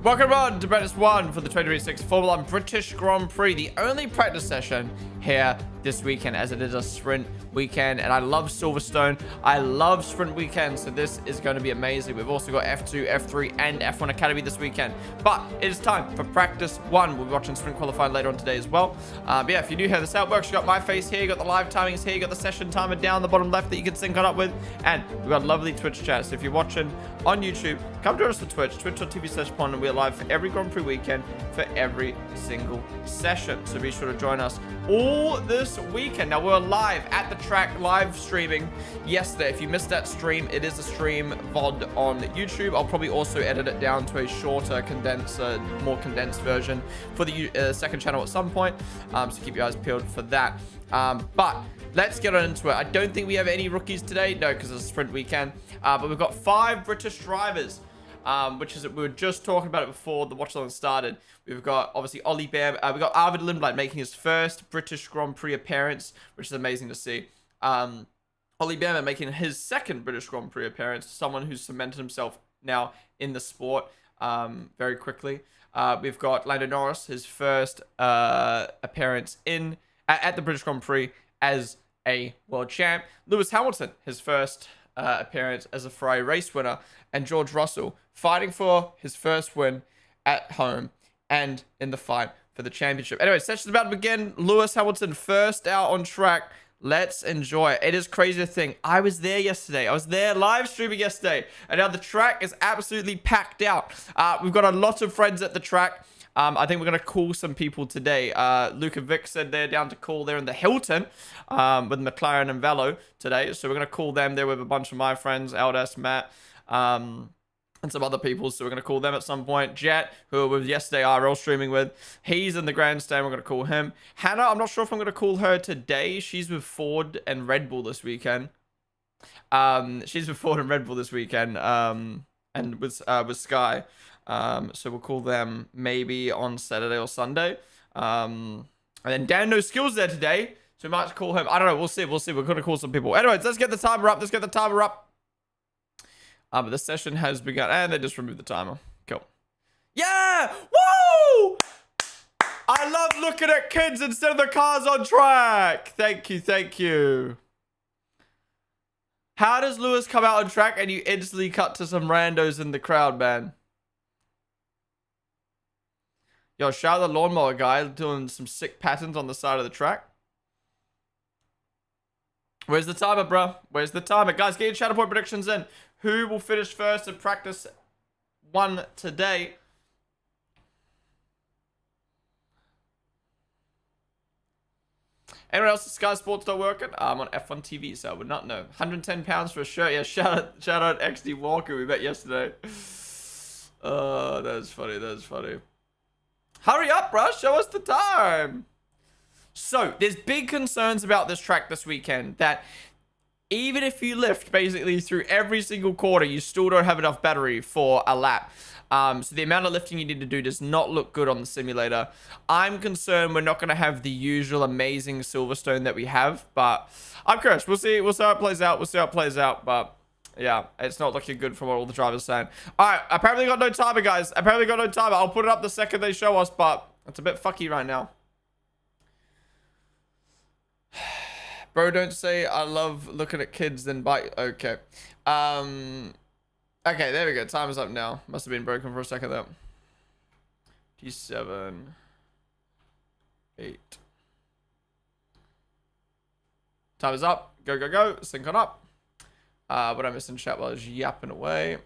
Welcome on to practice 1 for the 2026 Formula 1 British Grand Prix, the only practice session here this weekend, as it is a sprint weekend, and I love Silverstone. I love sprint weekends, so this is going to be amazing. We've also got F2, F3, and F1 Academy this weekend, but it is time for practice 1. We'll be watching sprint qualifying later on today as well. But yeah, if you do hear this how it works, you got my face here, you got the live timings here, you got the session timer down the bottom left that you can sync on up with, and we've got lovely Twitch chat. So if you're watching on YouTube, come join us on Twitch, twitch.tv/Ponden. We're live for every Grand Prix weekend for every single session, so be sure to join us all this weekend. Now, we're live at the track, live streaming yesterday. If you missed that stream, it is a stream VOD on YouTube. I'll probably also edit it down to a shorter, more condensed version for the second channel at some point, so keep your eyes peeled for that. But let's get on into it. I don't think we have any rookies today, no, because it's a sprint weekend, but we've got 5 British drivers, which is, we were just talking about it before the watch along started. We've got obviously Ollie Bear. We've got Arvid Lindblad making his first British Grand Prix appearance, which is amazing to see. Ollie Bear making his second British Grand Prix appearance, someone who's cemented himself now in the sport very quickly. We've got Lando Norris, his first appearance at the British Grand Prix as a world champ. Lewis Hamilton, his first appearance as a Ferrari race winner, and George Russell fighting for his first win at home and in the fight for the championship. Anyway, session's about to begin. Lewis Hamilton first out on track. Let's enjoy it. It is crazy to think. I was there yesterday. I was there live streaming yesterday, and now the track is absolutely packed out. We've got a lot of friends at the track. I think we're going to call some people today. Luke and Vic said they're down to call. They're in the Hilton with McLaren and Velo today. So we're going to call them there with a bunch of my friends, Aldas, Matt, and some other people. So we're going to call them at some point. Jet, who was yesterday IRL streaming with, he's in the grandstand. We're going to call him. Hannah, I'm not sure if I'm going to call her today. She's with Ford and Red Bull this weekend. And with Sky. So we'll call them maybe on Saturday or Sunday. And then Dan No Skills there today, so we might call him. I don't know. We'll see. We're going to call some people. Anyways, let's get the timer up. But this session has begun. And they just removed the timer. Cool. Yeah! Woo! I love looking at kids instead of the cars on track. Thank you. How does Lewis come out on track and you instantly cut to some randos in the crowd, man? Yo, shout out the lawnmower guy doing some sick patterns on the side of the track. Where's the timer, bro? Where's the timer? Guys, get your channel point predictions in. Who will finish first in practice 1 today? Anyone else at Sky Sports not working? I'm on F1 TV, so I would not know. £110 for a shirt. Yeah, shout out XD Walker we met yesterday. Oh, that is funny. Hurry up, bro. Show us the time. So, there's big concerns about this track this weekend that even if you lift basically through every single quarter, you still don't have enough battery for a lap. So the amount of lifting you need to do does not look good on the simulator. I'm concerned we're not going to have the usual amazing Silverstone that we have, but I'm curious. We'll see how it plays out. But yeah, it's not looking good from what all the drivers are saying. All right, apparently got no timer, guys. I'll put it up the second they show us, but it's a bit fucky right now. Bro, don't say I love looking at kids, then bite. Okay. Okay, there we go. Time is up now. Must have been broken for a second, though. T7. 8. Time is up. Go. Sync on up. What I missed in chat while I was yapping away.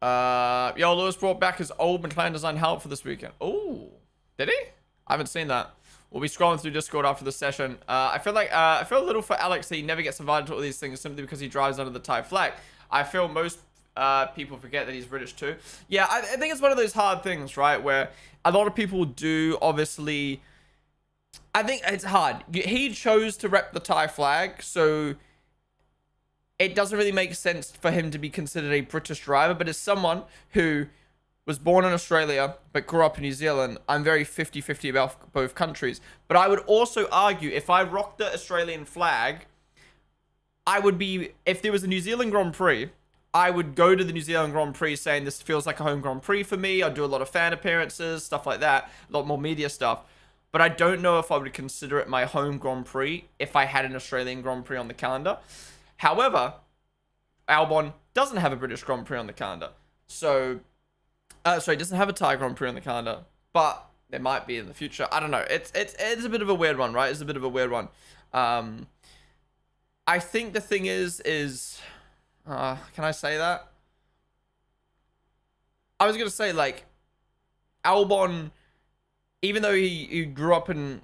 Yo, Lewis brought back his old McLaren design helmet for this weekend. Oh, did he? I haven't seen that. We'll be scrolling through Discord after the session. I feel a little for Alex that he never gets invited to all these things simply because he drives under the Thai flag. I feel most people forget that he's British too. Yeah, I think it's one of those hard things, right? Where a lot of people do, obviously. I think it's hard. He chose to rep the Thai flag, so it doesn't really make sense for him to be considered a British driver. But as someone who was born in Australia but grew up in New Zealand, I'm very 50-50 about both countries. But I would also argue if I rocked the Australian flag, I would be, if there was a New Zealand Grand Prix, I would go to the New Zealand Grand Prix saying this feels like a home Grand Prix for me. I'd do a lot of fan appearances, stuff like that, a lot more media stuff. But I don't know if I would consider it my home Grand Prix if I had an Australian Grand Prix on the calendar. However, Albon doesn't have a British Grand Prix on the calendar. So, sorry, doesn't have a Thai Grand Prix on the calendar. But there might be in the future. I don't know. It's a bit of a weird one, right? It's a bit of a weird one. I think the thing is can I say that? I was going to say, like, Albon, even though he grew up in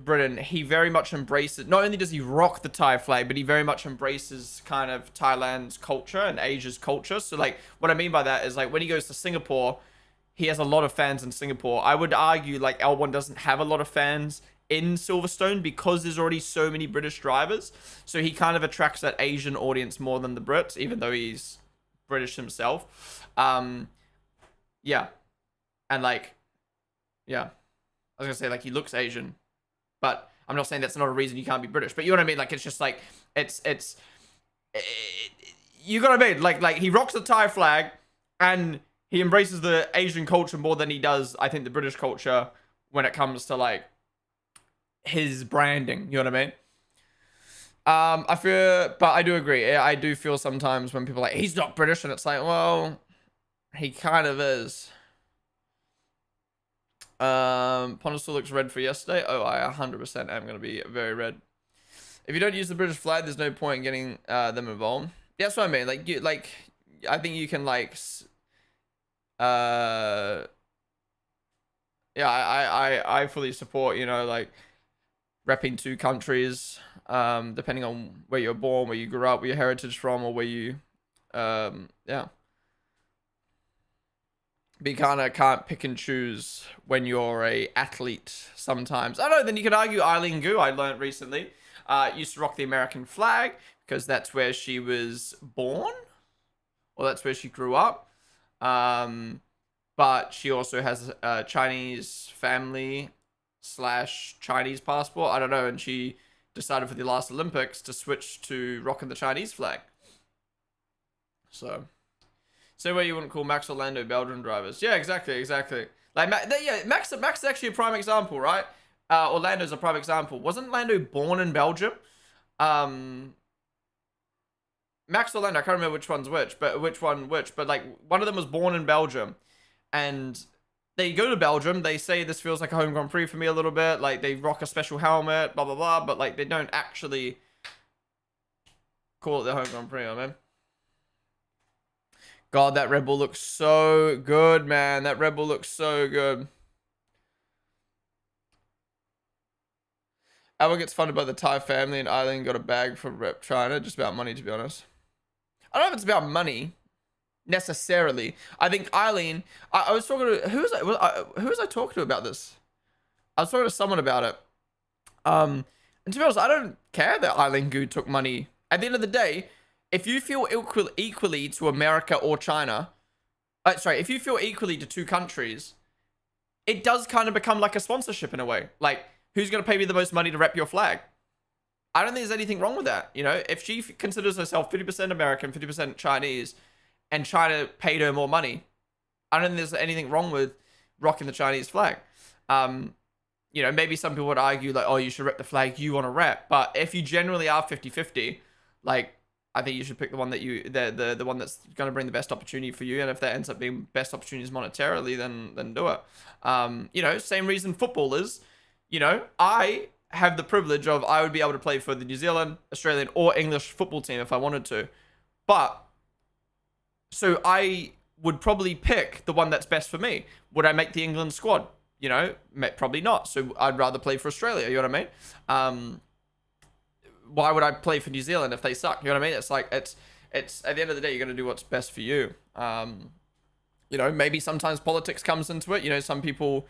Britain, he very much embraces, not only does he rock the Thai flag, but he very much embraces kind of Thailand's culture and Asia's culture. So, like, what I mean by that is, like, when he goes to Singapore, he has a lot of fans in Singapore. I would argue, like, Albon doesn't have a lot of fans in Silverstone because there's already so many British drivers. So he kind of attracts that Asian audience more than the Brits, even though he's British himself. Yeah. And, like, yeah. I was going to say, like, he looks Asian, but I'm not saying that's not a reason you can't be British. But you know what I mean? Like, it's just, like, you got what I mean? Like, he rocks the Thai flag, and he embraces the Asian culture more than he does, I think, the British culture when it comes to, like, his branding. You know what I mean? But I do agree. I do feel sometimes when people are like, he's not British, and it's like, well, he kind of is. Ponden still looks red for yesterday. Oh, I 100% am going to be very red. If you don't use the British flag, there's no point in getting them involved. Yeah, that's what I mean. Like, I think you can, like, yeah, I fully support, you know, like, repping two countries, depending on where you're born, where you grew up, where your heritage from, or where you, yeah. But you kind of can't pick and choose when you're a athlete sometimes. I don't know, then you could argue Eileen Gu, I learned recently, used to rock the American flag because that's where she was born, or that's where she grew up. But she also has a Chinese family / Chinese passport. I don't know. And she decided for the last Olympics to switch to rocking the Chinese flag. So where you wouldn't call Max or Lando Belgian drivers. Yeah, exactly. Like, Max is actually a prime example, right? Orlando's a prime example. Wasn't Lando born in Belgium? Max or Lando, I can't remember which one's which, but but like one of them was born in Belgium. And they go to Belgium, they say this feels like a home Grand Prix for me a little bit, like they rock a special helmet, blah blah blah, but like they don't actually call it their home Grand Prix, man. God, that Red Bull looks so good, man. That Red Bull looks so good. Albon gets funded by the Thai family, and Eileen got a bag for rep China. Just about money, to be honest. I don't know if it's about money necessarily. I think Eileen, I was talking to, who was I talking to about this? I was talking to someone about it. And to be honest, I don't care that Eileen Gu took money. At the end of the day, if you feel equally to America or China, if you feel equally to two countries, it does kind of become like a sponsorship in a way. Like, who's going to pay me the most money to rep your flag? I don't think there's anything wrong with that. You know, if she considers herself 50% American, 50% Chinese, and China paid her more money, I don't think there's anything wrong with rocking the Chinese flag. You know, maybe some people would argue like, oh, you should rep the flag you want to rep. But if you generally are 50-50, like, I think you should pick the one that the one that's going to bring the best opportunity for you. And if that ends up being best opportunities monetarily, then do it. You know, same reason footballers, you know, I have the privilege of, I would be able to play for the New Zealand, Australian, or English football team if I wanted to. But, so I would probably pick the one that's best for me. Would I make the England squad? You know, probably not. So I'd rather play for Australia, you know what I mean? Why would I play for New Zealand if they suck? You know what I mean? It's like, it's at the end of the day, you're going to do what's best for you. You know, maybe sometimes politics comes into it. You know, some people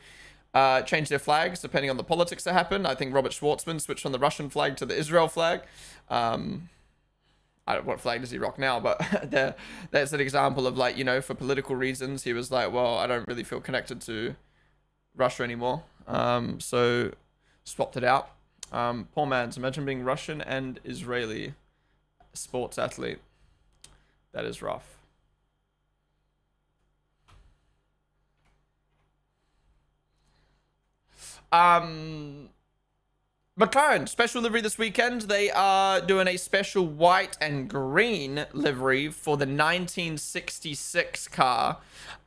change their flags depending on the politics that happen. I think Robert Schwartzman switched from the Russian flag to the Israel flag. I don't know what flag does he rock now, but that's an example of, like, you know, for political reasons, he was like, well, I don't really feel connected to Russia anymore. So swapped it out. Poor man's, imagine being Russian and Israeli sports athlete. That is rough. McLaren, special livery this weekend. They are doing a special white and green livery for the 1966 car.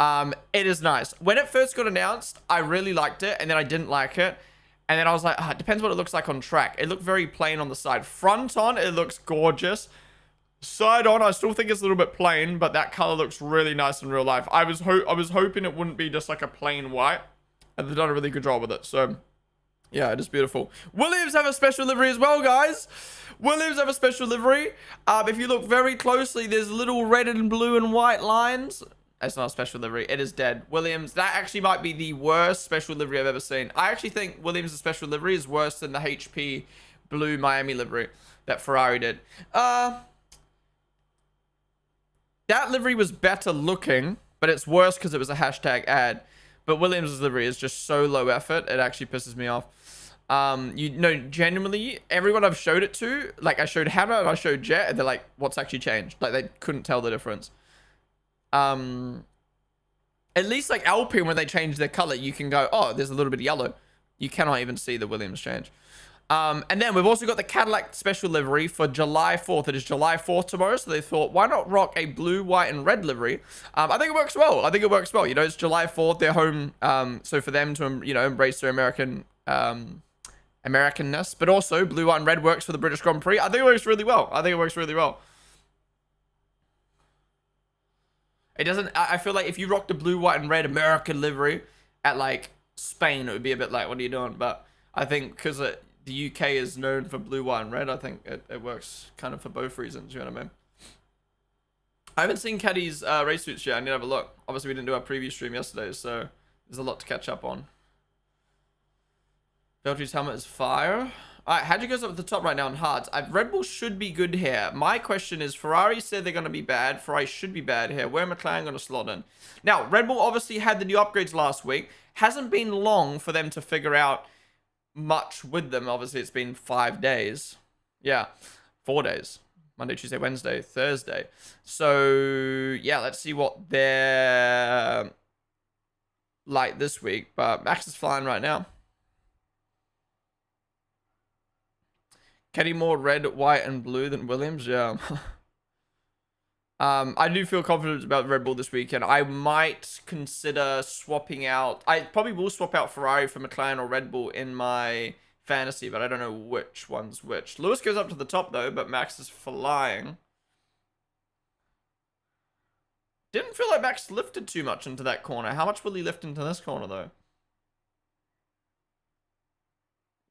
It is nice. When it first got announced, I really liked it, and then I didn't like it. And then I was like, it depends what it looks like on track. It looked very plain on the side. Front on, it looks gorgeous. Side on, I still think it's a little bit plain, but that color looks really nice in real life. I was hoping it wouldn't be just like a plain white, and they've done a really good job with it. So yeah, it is beautiful. Williams have a special livery as well, guys. Williams have a special livery. If you look very closely, there's little red and blue and white lines. It's not a special livery. It is dead. Williams, that actually might be the worst special livery I've ever seen. I actually think Williams' special livery is worse than the HP blue Miami livery that Ferrari did. That livery was better looking, but it's worse because it was a hashtag ad. But Williams' livery is just so low effort, it actually pisses me off. You know, genuinely, everyone I've showed it to, like I showed Hannah and I showed Jet, and they're like, what's actually changed? Like, they couldn't tell the difference. At least like Alpine, when they change their color, you can go, oh, there's a little bit of yellow. You cannot even see the Williams change. And then we've also got the Cadillac special livery for July 4th. It is July 4th tomorrow, so they thought, why not rock a blue, white, and red livery? I think it works well. I think it works well. You know, it's July 4th, they're home, so for them to, you know, embrace their American, Americanness, but also blue, white, and red works for the British Grand Prix. I think it works really well. I think it works really well. It doesn't, I feel like if you rock the blue, white, and red American livery at, like, Spain, it would be a bit like, what are you doing? But I think because the UK is known for blue, white, and red, I think it works kind of for both reasons, you know what I mean? I haven't seen Caddy's race suits yet. I need to have a look. Obviously, we didn't do our preview stream yesterday, so there's a lot to catch up on. Valtteri's helmet is fire. Alright, Hadji goes up at the top right now on hards. Red Bull should be good here. My question is, Ferrari said they're going to be bad. Ferrari should be bad here. Where are McLaren going to slot in? Now, Red Bull obviously had the new upgrades last week. Hasn't been long for them to figure out much with them. Obviously, it's been 5 days. Yeah, 4 days. Monday, Tuesday, Wednesday, Thursday. So, yeah, let's see what they're like this week. But Max is flying right now. Caddy more red, white, and blue than Williams? Yeah. I do feel confident about Red Bull this weekend. I might consider swapping out. I probably will swap out Ferrari for McLaren or Red Bull in my fantasy, but I don't know which one's which. Lewis goes up to the top, though, but Max is flying. Didn't feel like Max lifted too much into that corner. How much will he lift into this corner, though?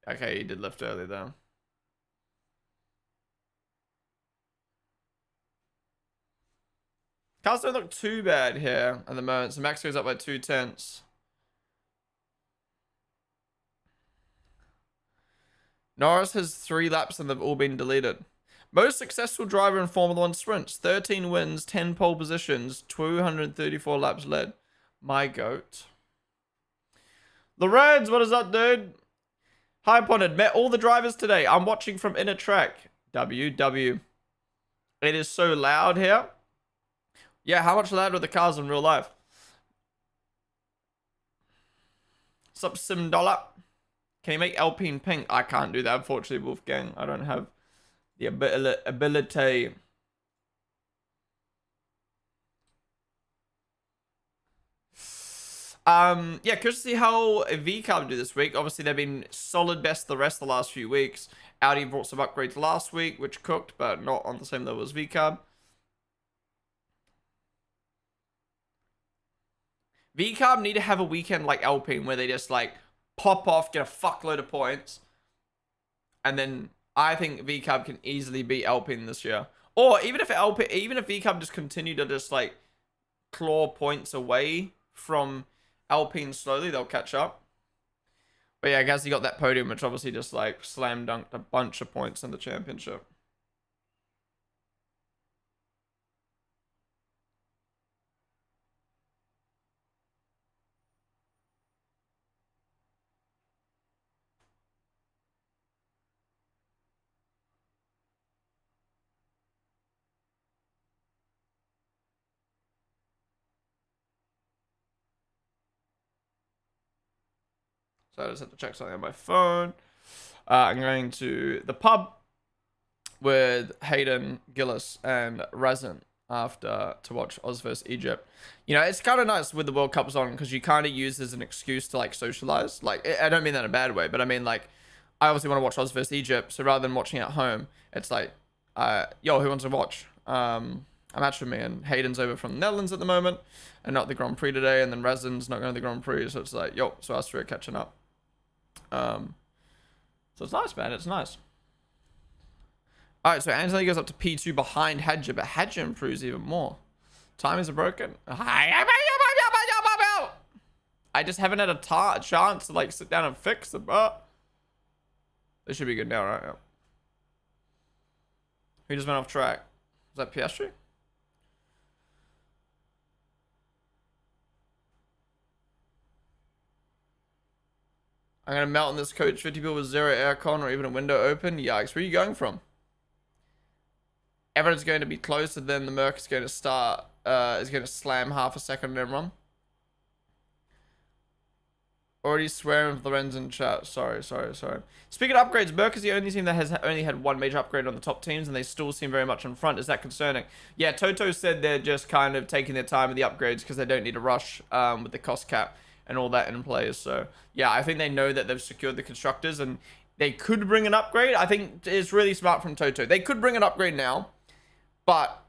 Okay, he did lift earlier, though. Cars don't look too bad here at the moment. So Max goes up by 2/10. Norris has 3 laps and they've all been deleted. Most successful driver in Formula 1 sprints. 13 wins, 10 pole positions, 234 laps led. My goat. Lorenz, what is up, dude? Hi, Ponden. Met all the drivers today. I'm watching from inner track. WW. It is so loud here. Yeah, how much louder are the cars in real life? Sup, Sim Dollar? Can you make Alpine pink? I can't do that, unfortunately, Wolfgang. I don't have the ability. Yeah, curious to see how VCarb do this week. Obviously, they've been solid best the rest of the last few weeks. Audi brought some upgrades last week, which cooked, but not on the same level as VCarb. VCarb need to have a weekend like Alpine where they just like pop off, get a fuckload of points, and then I think VCarb can easily beat Alpine this year. Or even if VCarb just continue to just like claw points away from Alpine slowly, they'll catch up. But yeah, I guess he got that podium, which obviously just like slam dunked a bunch of points in the championship. So I just have to check something on my phone. I'm going to the pub with Hayden, Gillis, and Razin after to watch Oz vs Egypt. You know, it's kind of nice with the World Cups on because you kind of use as an excuse to like socialize. Like, I don't mean that in a bad way, but I mean like, I obviously want to watch Oz vs Egypt, so rather than watching it at home, it's like, yo, who wants to watch a match with me? And Hayden's over from the Netherlands at the moment, and not the Grand Prix today, and then Razin's not going to the Grand Prix, so it's like, yo, so us three are catching up. So it's nice, man. It's nice. All right, so Anthony goes up to P2 behind Hadja, but Hadja improves even more. Timings are broken. I just haven't had a chance to like sit down and fix them, but they should be good now, right? Yeah. Who just went off track? Was that Piastri? I'm gonna melt in this coach 50 people with zero aircon or even a window open. Yikes, where are you going from? Everyone's going to be close, and then the Merc is going to start, is going to slam half a second on everyone. Already swearing with Lorenz in chat. Sorry. Speaking of upgrades, Merc is the only team that has only had one major upgrade on the top teams, and they still seem very much in front. Is that concerning? Yeah, Toto said they're just kind of taking their time with the upgrades because they don't need to rush with the cost cap and all that in place. So, yeah, I think they know that they've secured the constructors, and they could bring an upgrade. I think it's really smart from Toto. They could bring an upgrade now, but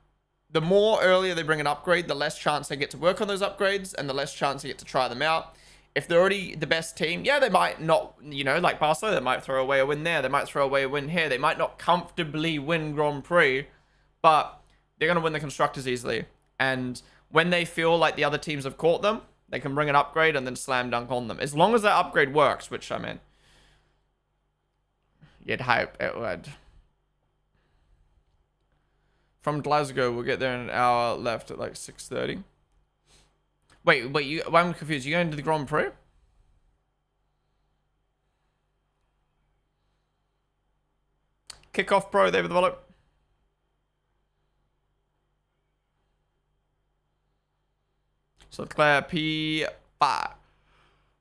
the more earlier they bring an upgrade, the less chance they get to work on those upgrades, and the less chance they get to try them out. If they're already the best team, yeah, they might not, you know, like Barcelona, they might throw away a win there. They might throw away a win here. They might not comfortably win Grand Prix, but they're going to win the constructors easily. And when they feel like the other teams have caught them, they can bring an upgrade and then slam dunk on them. As long as that upgrade works, which I mean, you'd hope it would. From Glasgow, we'll get there in an hour left at like 6:30. Wait, I'm confused. You going to the Grand Prix? Kickoff Pro, there with the wallet. So Claire P5.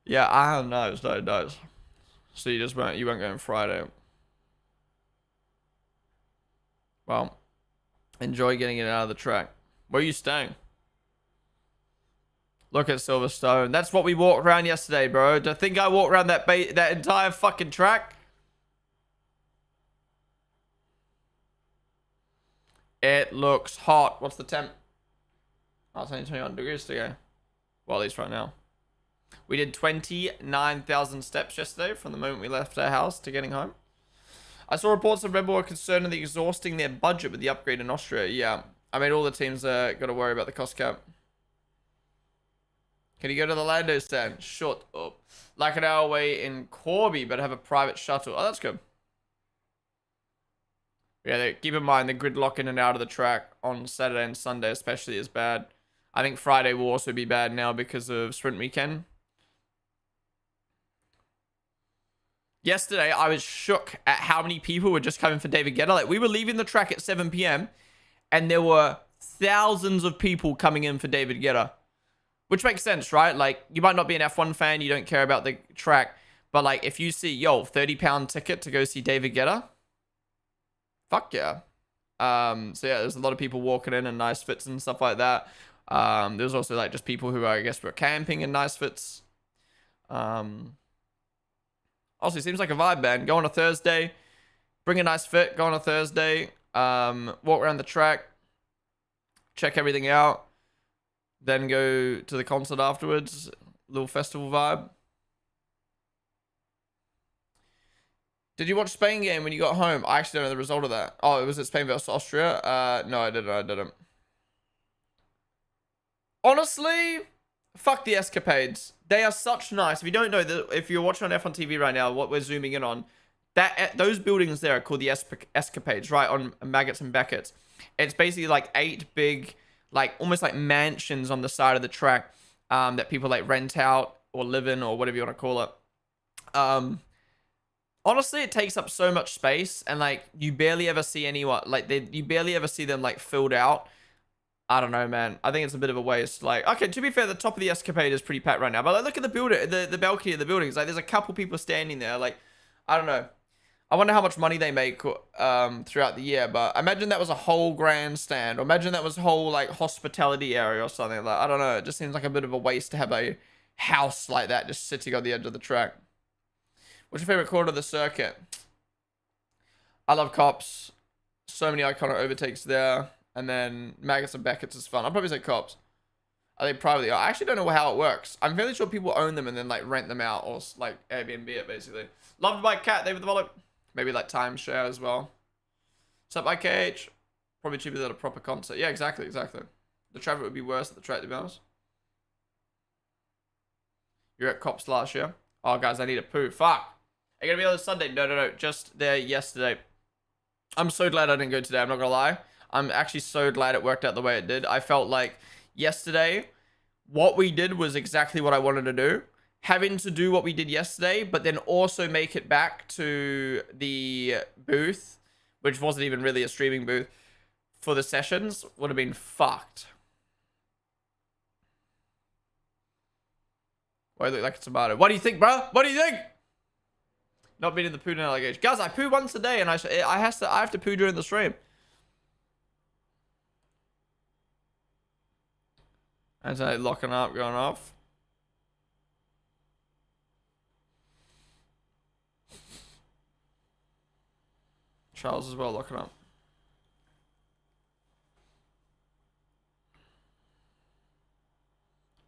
Yeah, I know. So you won't go on Friday. Well, enjoy getting it out of the track. Where are you staying? Look at Silverstone. That's what we walked around yesterday, bro. Do you think I walked around that entire fucking track? It looks hot. What's the temp? Oh, it's only 21 degrees to go. Well, at least right now. We did 29,000 steps yesterday from the moment we left our house to getting home. I saw reports of Red Bull are concerned of exhausting their budget with the upgrade in Austria. Yeah, I mean, all the teams got to worry about the cost cap. Can you go to the Lando stand? Shut up. Like an hour away in Corby, but have a private shuttle. Oh, that's good. Yeah, keep in mind the gridlock in and out of the track on Saturday and Sunday especially is bad. I think Friday will also be bad now because of sprint weekend. Yesterday, I was shook at how many people were just coming for David Guetta. Like, we were leaving the track at 7 p.m. and there were thousands of people coming in for David Guetta. Which makes sense, right? Like, you might not be an F1 fan, you don't care about the track, but like, if you see, yo, £30 ticket to go see David Guetta, fuck yeah. So yeah, there's a lot of people walking in nice fits and stuff like that. There's also like just people who I guess were camping in nice fits. Also, it seems like a vibe, man. Go on a Thursday, bring a nice fit, go on a Thursday, walk around the track, check everything out. Then go to the concert afterwards. Little festival vibe. Did you watch Spain game when you got home? I actually don't know the result of that. Oh, it was at Spain versus Austria? No, I didn't. Honestly, fuck the escapades. They are such nice. If you don't know, if you're watching on F1 TV right now, what we're zooming in on, those buildings there are called the escapades, right? On Maggots and Beckett's. It's basically like 8 big, like almost like mansions on the side of the track that people like rent out or live in or whatever you want to call it. Honestly, it takes up so much space and like you barely ever see anyone like you barely ever see them like filled out. I don't know, man. I think it's a bit of a waste. Like, okay, to be fair, the top of the escapade is pretty packed right now. But like, look at the building, the balcony of the buildings. Like, there's a couple people standing there. Like, I don't know. I wonder how much money they make throughout the year. But imagine that was a whole grandstand, or imagine that was a whole like hospitality area or something. Like, I don't know. It just seems like a bit of a waste to have a house like that just sitting on the edge of the track. What's your favorite corner of the circuit? I love Cops. So many iconic overtakes there. And then Maggots and Beckett's is fun. I'll probably say Cops. Are they privately? I actually don't know how it works. I'm fairly sure people own them and then like rent them out or like Airbnb it basically. Loved by Cat, David the Wallet. Maybe like timeshare as well. What's up, IKH? Probably cheaper than a proper concert. Yeah, exactly. The traffic would be worse at the track, to be honest. You're at Cops last year. Oh, guys, I need a poo. Fuck. Are you gonna be on Sunday? No. Just there yesterday. I'm so glad I didn't go today. I'm not gonna lie. I'm actually so glad it worked out the way it did. I felt like yesterday, what we did was exactly what I wanted to do. Having to do what we did yesterday, but then also make it back to the booth, which wasn't even really a streaming booth, for the sessions would have been fucked. Why do you look like a tomato? What do you think, bro? What do you think? Not being in the poo allegation. Guys, I poo once a day and I have to poo during the stream. As I locking up, going off. Charles as well, locking up.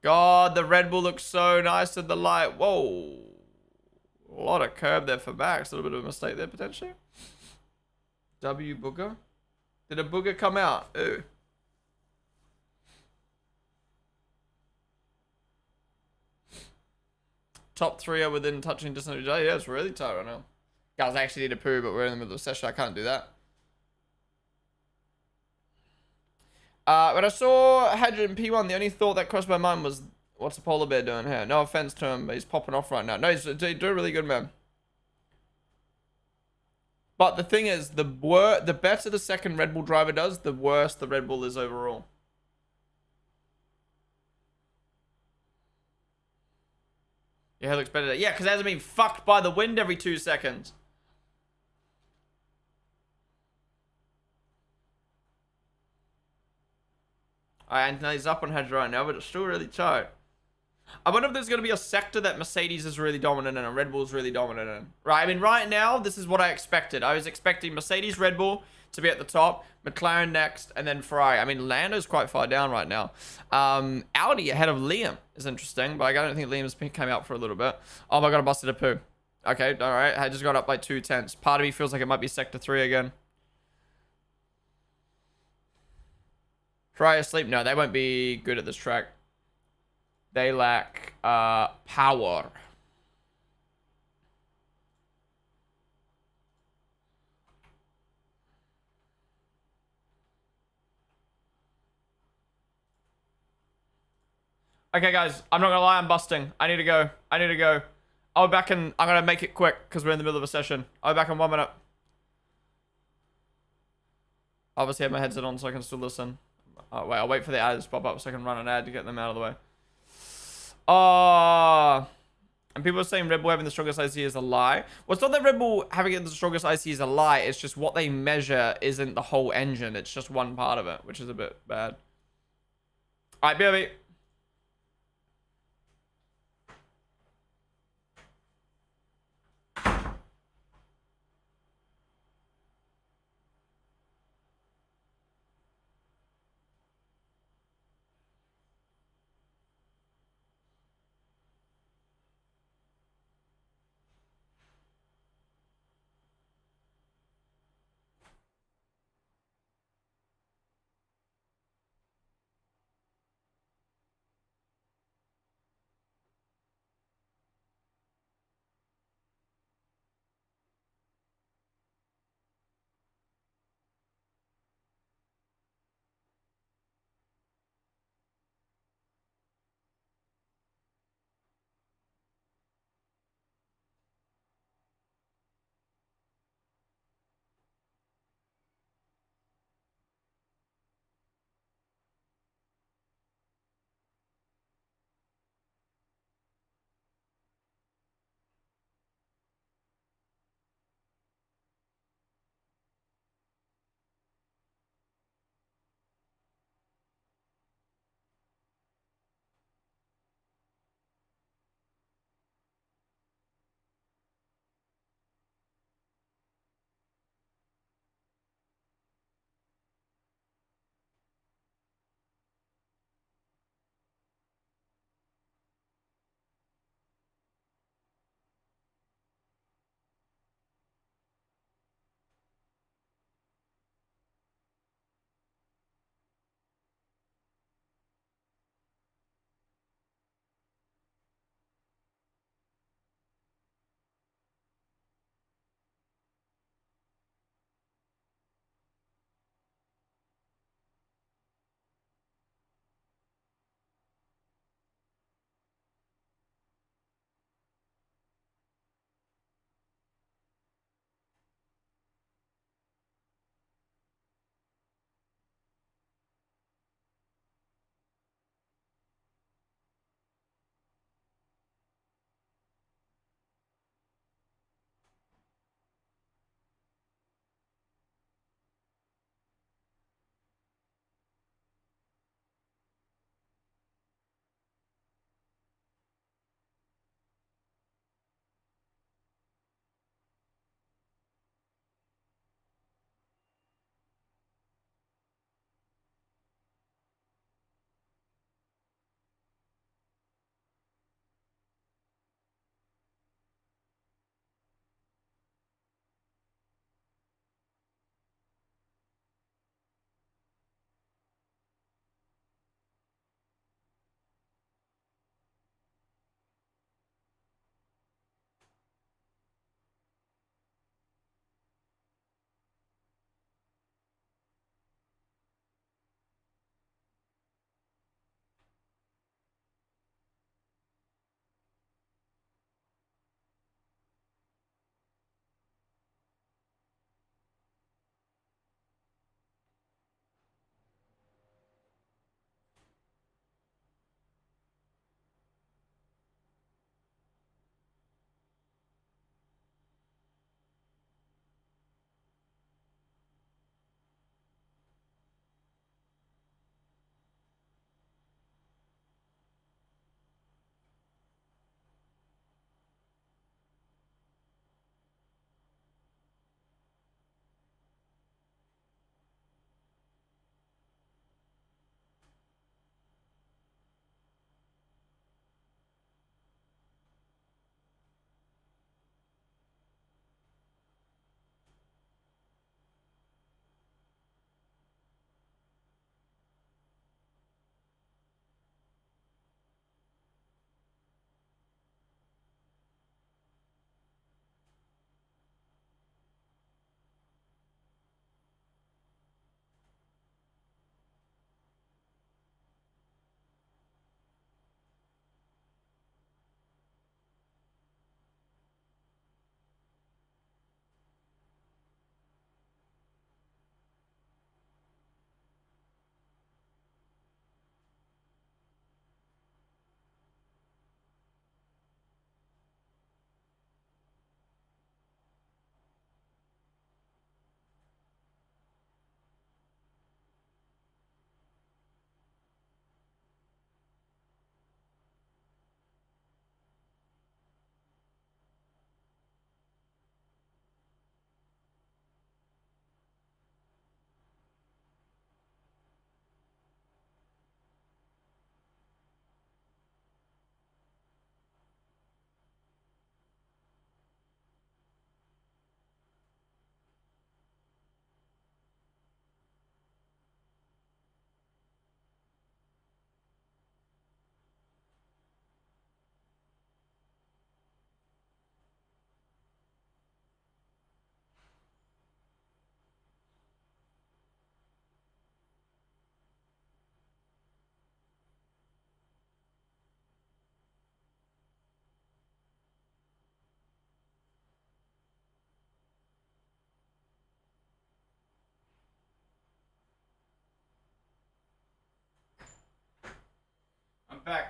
God, the Red Bull looks so nice in the light. Whoa. A lot of curb there for Max. A little bit of a mistake there, potentially. W Booger. Did a Booger come out? Ooh. Top 3 are within touching distance of each other. Yeah, it's really tight right now. Guys, I actually need a poo, but we're in the middle of a session. I can't do that. When I saw Hadron in P1, the only thought that crossed my mind was, what's a polar bear doing here? No offense to him, but he's popping off right now. No, he's doing really good, man. But the thing is, the better the second Red Bull driver does, the worse the Red Bull is overall. Yeah, it looks better. Yeah, because it hasn't been fucked by the wind every 2 seconds. Alright, and he's up on Hedge right now, but it's still really tight. I wonder if there's going to be a sector that Mercedes is really dominant in and Red Bull is really dominant in. Right, I mean, right now, this is what I expected. I was expecting Mercedes, Red Bull to be at the top, McLaren next, and then Ferrari. I mean, Lando's quite far down right now. Audi ahead of Liam is interesting, but I don't think Liam's came out for a little bit. Oh my god, I busted a poo. Okay, alright. I just got up by 2/10. Part of me feels like it might be Sector 3 again. Ferrari asleep? No, they won't be good at this track. They lack power. Okay, guys, I'm not gonna lie, I'm busting. I need to go. I'll be back in. I'm gonna make it quick because we're in the middle of a session. I'll be back in 1 minute. Obviously, I have my headset on so I can still listen. Oh, wait, I'll wait for the ads to pop up so I can run an ad to get them out of the way. And people are saying Red Bull having the strongest IC is a lie. Well, it's not that Red Bull having the strongest IC is a lie. It's just what they measure isn't the whole engine. It's just one part of it, which is a bit bad. All right, BRB.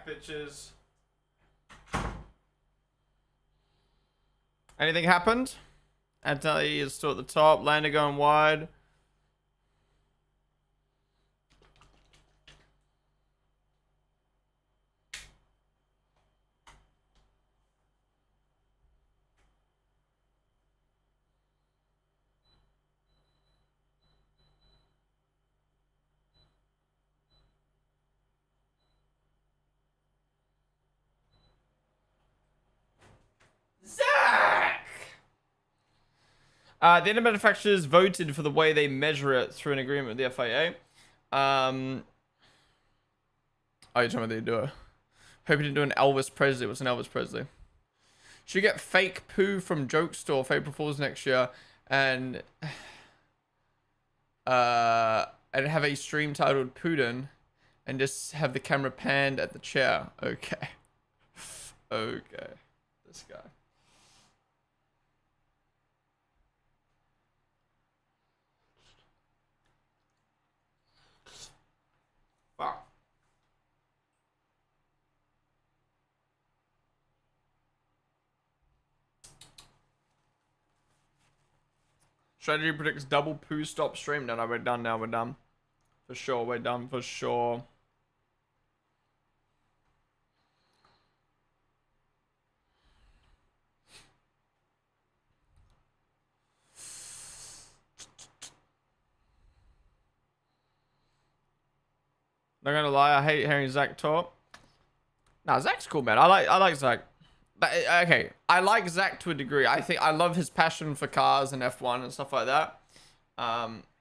back, bitches. Anything happened? Anthony is still at the top. Lando going wide. Zach! The engine manufacturers voted for the way they measure it through an agreement with the FIA. Oh, you're talking about they do it. Hoping to do an Elvis Presley. What's an Elvis Presley? Should get fake poo from Joke Store for April Fool's next year and have a stream titled Ponden and just have the camera panned at the chair. Okay. Okay. This guy. Fuck. Strategy predicts double poo stop stream. No, we're done now. We're done. For sure. We're done for sure. Not gonna lie, I hate hearing Zach talk. Nah, Zach's cool, man. I like Zach. But, okay, I like Zach to a degree. I think I love his passion for cars and F1 and stuff like that.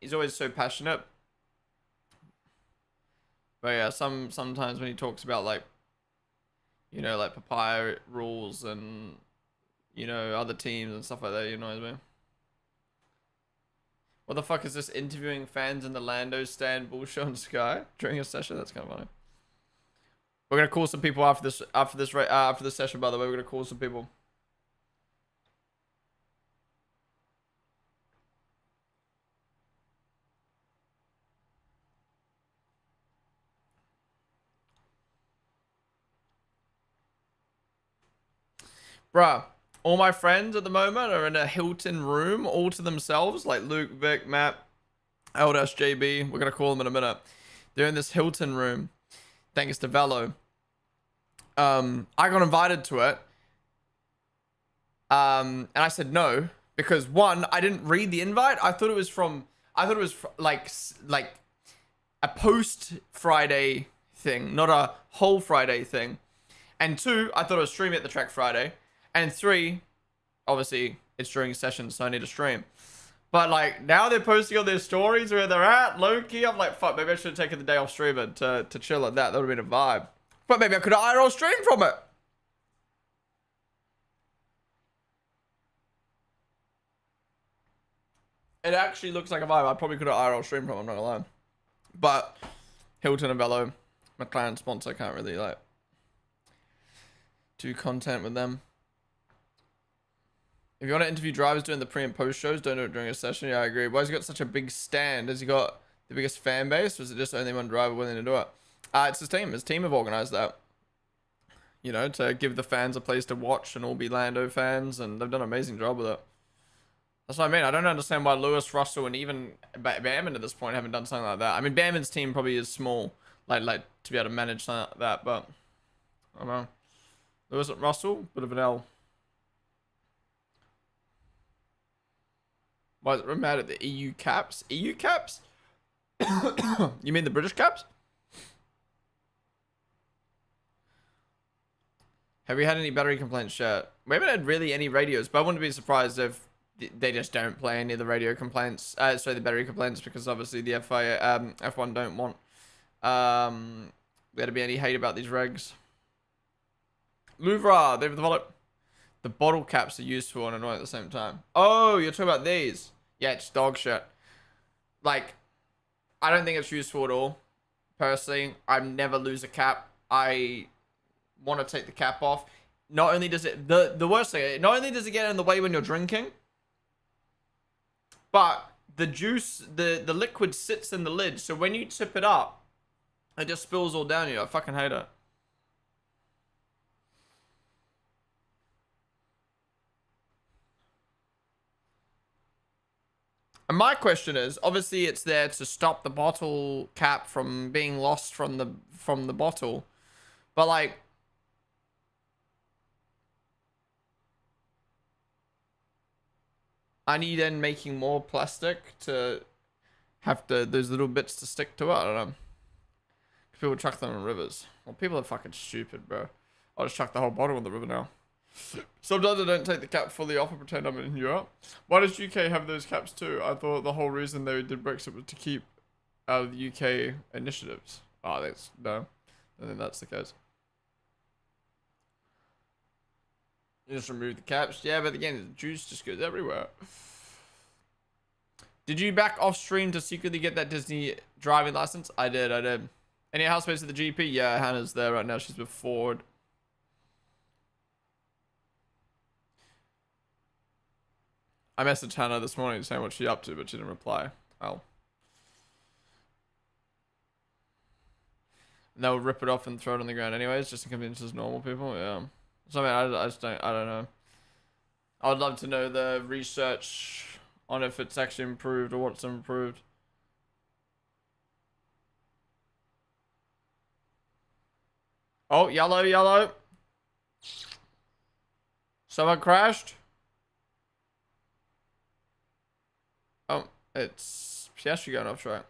He's always so passionate. But yeah, sometimes when he talks about like, you know, like papaya rules and, you know, other teams and stuff like that, he annoys me. What the fuck is this interviewing fans in the Lando stand bullshit on Sky during a session? That's kind of funny. We're gonna call some people after this session. By the way, we're gonna call some people. Bruh, all my friends at the moment are in a Hilton room all to themselves, like Luke, Vic, Matt, Eldash, JB. We're gonna call them in a minute. They're in this Hilton room, thanks to Velo. I got invited to it. And I said no, because one, I didn't read the invite. I thought it was like a post Friday thing, not a whole Friday thing. And two, I thought it was streaming at the track Friday. And three, obviously it's during sessions, so I need to stream. But like now they're posting on their stories where they're at, low key. I'm like, fuck, maybe I should have taken the day off streaming to chill at that. That would have been a vibe. But maybe I could have IRL streamed from it. It actually looks like a vibe. I probably could have IRL streamed from it, I'm not gonna lie. But Hilton and Velo, McLaren sponsor, can't really like do content with them. If you want to interview drivers doing the pre and post shows, don't do it during a session. Yeah, I agree. Why has he got such a big stand? Has he got the biggest fan base? Or is it just only one driver willing to do it? It's his team. His team have organized that. You know, to give the fans a place to watch and all be Lando fans. And they've done an amazing job with it. That's what I mean. I don't understand why Lewis, Russell, and even Bamman at this point haven't done something like that. I mean, Bamman's team probably is small. Like to be able to manage something like that. But, I don't know. Lewis and Russell, bit of an L. Why is it mad at the EU caps? EU caps? You mean the British caps? Have we had any battery complaints yet? We haven't had really any radios, but I wouldn't be surprised if they just don't play any of the radio complaints. Sorry, the battery complaints, because obviously the F1 don't want there to be any hate about these regs. Louvre, they've developed. The bottle caps are useful and annoying at the same time. Oh, you're talking about these. Yeah, it's dog shit. Like, I don't think it's useful at all. Personally, I never lose a cap. I want to take the cap off. Not only does it... The worst thing, not only does it get in the way when you're drinking, but the juice, the liquid sits in the lid. So when you tip it up, it just spills all down you. I fucking hate it. And my question is, obviously it's there to stop the bottle cap from being lost from the bottle. But like, I need then making more plastic to have to those little bits to stick to it. I don't know. People chuck them in rivers. Well, people are fucking stupid, bro. I'll just chuck the whole bottle in the river now. Sometimes I don't take the cap fully off and pretend I'm in Europe. Why does UK have those caps too? I thought the whole reason they did Brexit was to keep out of the UK initiatives. Oh, that's no. I think that's the case. You just remove the caps. Yeah, but again, the juice just goes everywhere. Did you back off stream to secretly get that Disney driving license? I did. Any housemates at the GP? Yeah, Hannah's there right now. She's with Ford. I messaged Hannah this morning saying what she's up to, but she didn't reply. Well. And they'll rip it off and throw it on the ground anyways, just to convince us normal people. Yeah. So I mean, I just don't, I don't know. I would love to know the research on if it's actually improved or what's improved. Oh, yellow, yellow. Someone crashed. Oh, it's Piastri going off track.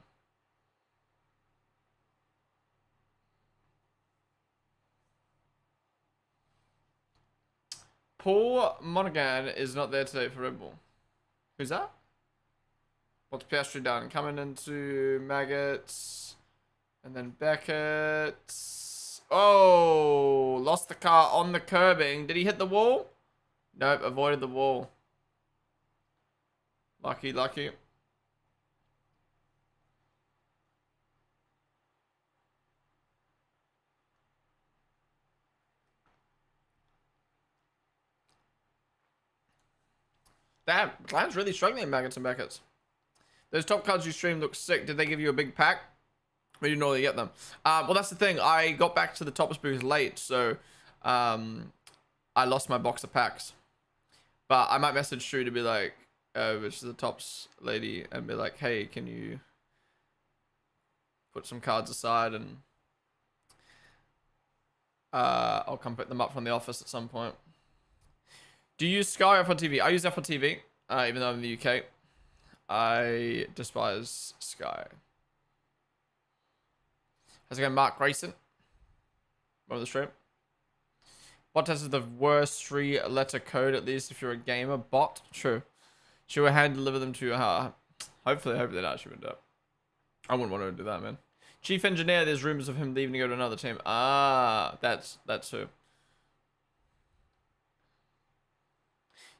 Paul Monaghan is not there today for Red Bull. Who's that? What's Piastri done? Coming into Maggots. And then Beckett. Oh, lost the car on the curbing. Did he hit the wall? Nope, avoided the wall. Lucky, lucky. Damn, McLaren's really struggling in Maggots and Beckett's. Those top cards you streamed look sick. Did they give you a big pack? We didn't normally get them. Well, that's the thing. I got back to the Tops booth late, so I lost my box of packs. But I might message Shrew to be like, which is the Tops lady, and be like, hey, can you put some cards aside and I'll come pick them up from the office at some point. Do you use Sky or F1 TV? I use F1 TV, even though I'm in the UK. I despise Sky. How's it going, Mark Grayson? Over the stream. Bot test is the worst 3-letter code, at least if you're a gamer. Bot? True. She will hand deliver them to you. Hopefully not. She would do it. I wouldn't want to do that, man. Chief engineer, there's rumors of him leaving to go to another team. Ah, that's who.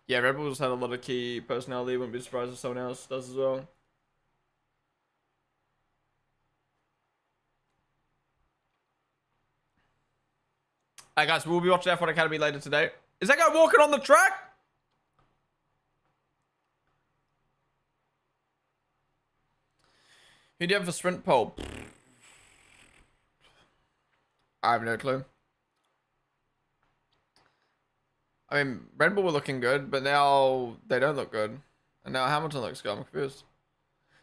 Yeah, Red Bull's had a lot of key personality. Wouldn't be surprised if someone else does as well. Alright, guys, we'll be watching F1 Academy later today. Is that guy walking on the track? Who do you have for sprint pole? I have no clue. I mean, Red Bull were looking good, but now they don't look good. And now Hamilton looks good. I'm confused.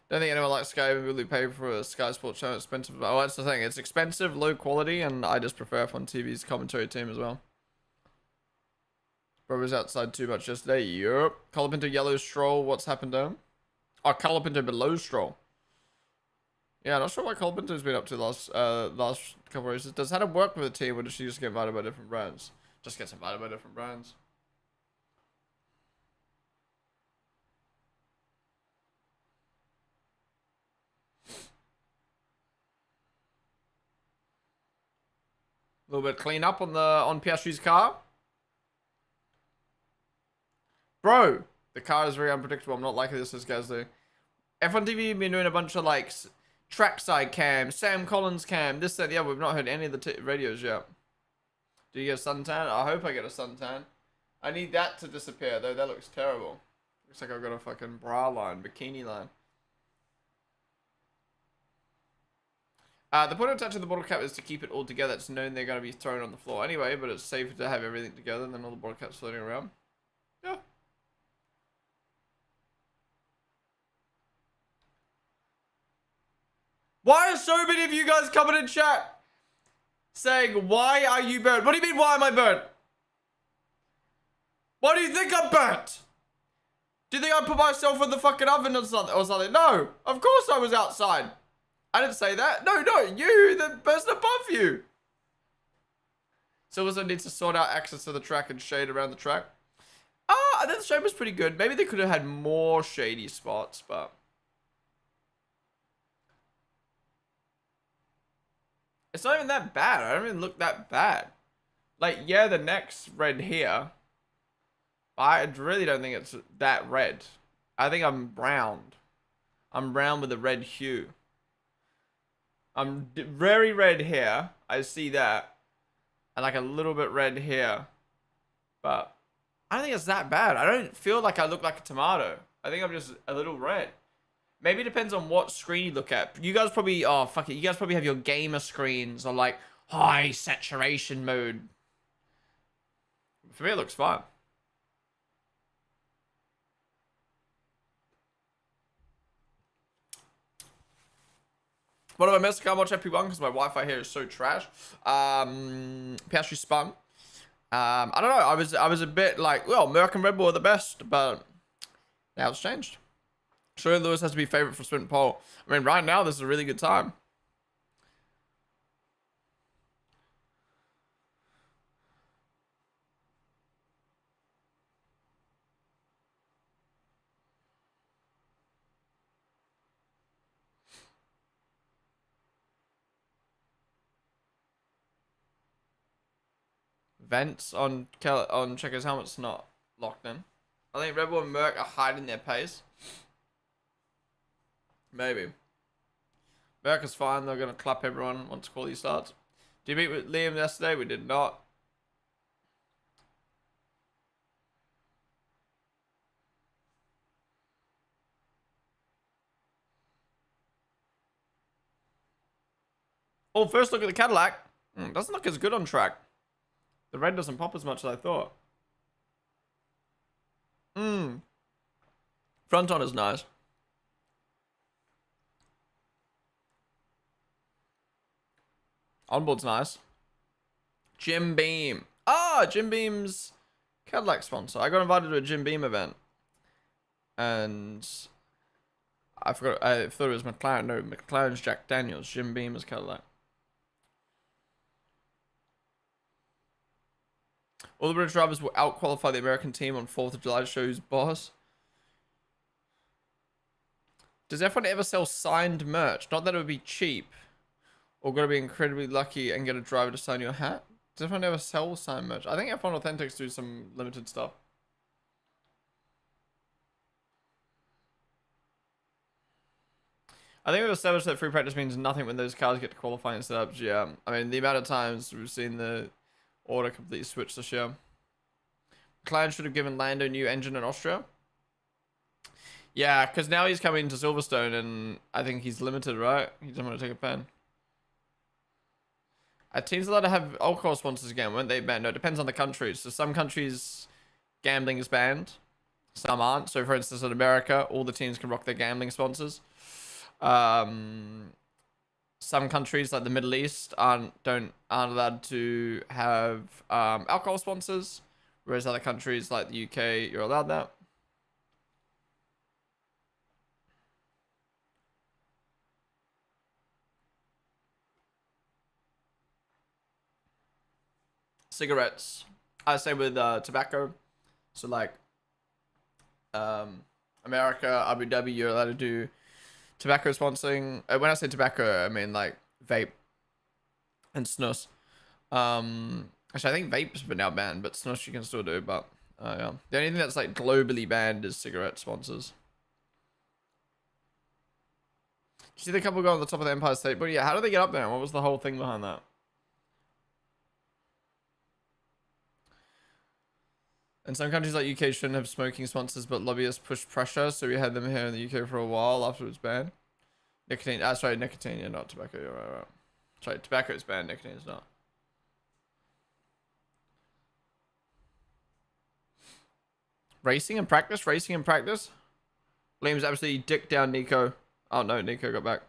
Don't think anyone likes Sky. Really pay for a Sky Sports channel. Expensive. Oh, that's the thing. It's expensive, low quality, and I just prefer F1 TV's commentary team as well. Bro was outside too much yesterday. Yup. Colapinto yellow Stroll. What's happened to him? Oh, Colapinto below Stroll. Yeah, not sure what Colapinto's been up to last couple of races. Does Hannah work with a team, or does she just get invited by different brands? Just gets invited by different brands. A little bit of clean up on Piastri's car. Bro, the car is very unpredictable. I'm not liking this as guys do. F1 TV been doing a bunch of like trackside cam, Sam Collins cam, this, that, the other. We've not heard any of the radios yet. Do you get a suntan? I hope I get a suntan. I need that to disappear though. That looks terrible. Looks like I've got a fucking bra line, bikini line. The point of attaching the bottle cap is to keep it all together. It's known they're going to be thrown on the floor anyway, but it's safer to have everything together than all the bottle caps floating around. Yeah. Why are so many of you guys coming in chat saying, why are you burnt? What do you mean, why am I burnt? Why do you think I'm burnt? Do you think I put myself in the fucking oven or something? No, of course I was outside. I didn't say that. No, you, the person above you. Silverstone needs to sort out access to the track and shade around the track. I think the shade was pretty good. Maybe they could have had more shady spots, but... It's not even that bad. I don't even look that bad. Like, yeah, the neck's red here. But I really don't think it's that red. I think I'm browned. I'm brown with a red hue. I'm very red here. I see that. And like a little bit red here. But I don't think it's that bad. I don't feel like I look like a tomato. I think I'm just a little red. Maybe it depends on what screen you look at. You guys probably, oh, fuck it. You guys probably have your gamer screens on like high saturation mode. For me, it looks fine. What if I missed? I can't watch FP1 because my Wi-Fi here is so trash. Piastri spun. I don't know. I was a bit like, well, Merck and Red Bull are the best, but now it's changed. Sure, Lewis has to be favorite for sprint pole. I mean, right now this is a really good time. Vents on Checker's helmet's not locked in. I think Red Bull and Merck are hiding their pace. Maybe. Merck is fine. They're going to clap everyone once quality starts. Did you meet with Liam yesterday? We did not. Oh, first look at the Cadillac. Doesn't look as good on track. The red doesn't pop as much as I thought. Front on is nice. Onboard's nice. Jim Beam. Ah, Jim Beam's Cadillac sponsor. I got invited to a Jim Beam event. And I forgot. I thought it was McLaren. No, McLaren's Jack Daniels. Jim Beam is Cadillac. All the British drivers will out-qualify the American team on 4th of July to show who's boss. Does F1 ever sell signed merch? Not that it would be cheap. Or got to be incredibly lucky and get a driver to sign your hat? Does F1 ever sell signed merch? I think F1 Authentics do some limited stuff. I think we've established that free practice means nothing when those cars get to qualifying setups. Yeah, I mean, the amount of times we've seen the order completely switch this year. McLaren should have given Lando new engine in Austria. Yeah, because now he's coming to Silverstone and I think he's limited, right? He doesn't want to take a pen. Are teams allowed to have alcohol sponsors again? Weren't they banned? No, it depends on the countries. So some countries, gambling is banned. Some aren't. So for instance, in America, all the teams can rock their gambling sponsors. Some countries like the Middle East aren't allowed to have alcohol sponsors, whereas other countries like the UK, you're allowed that. Cigarettes, I say with tobacco. So like America, Abu Dhabi, you're allowed to do tobacco sponsoring. When I say tobacco, I mean like vape and snus. Actually, I think vapes been now banned, but snus you can still do. But yeah, the only thing that's like globally banned is cigarette sponsors. Did you see the couple go on the top of the Empire State? But yeah, how did they get up there? What was the whole thing behind that? And some countries like UK shouldn't have smoking sponsors, but lobbyists push pressure, so we had them here in the UK for a while after it was banned. Nicotine, sorry, nicotine, yeah, not tobacco, you're right. Sorry, tobacco is banned, nicotine is not. Racing and practice? Liam's absolutely dick down Nico. Oh no, Nico got back.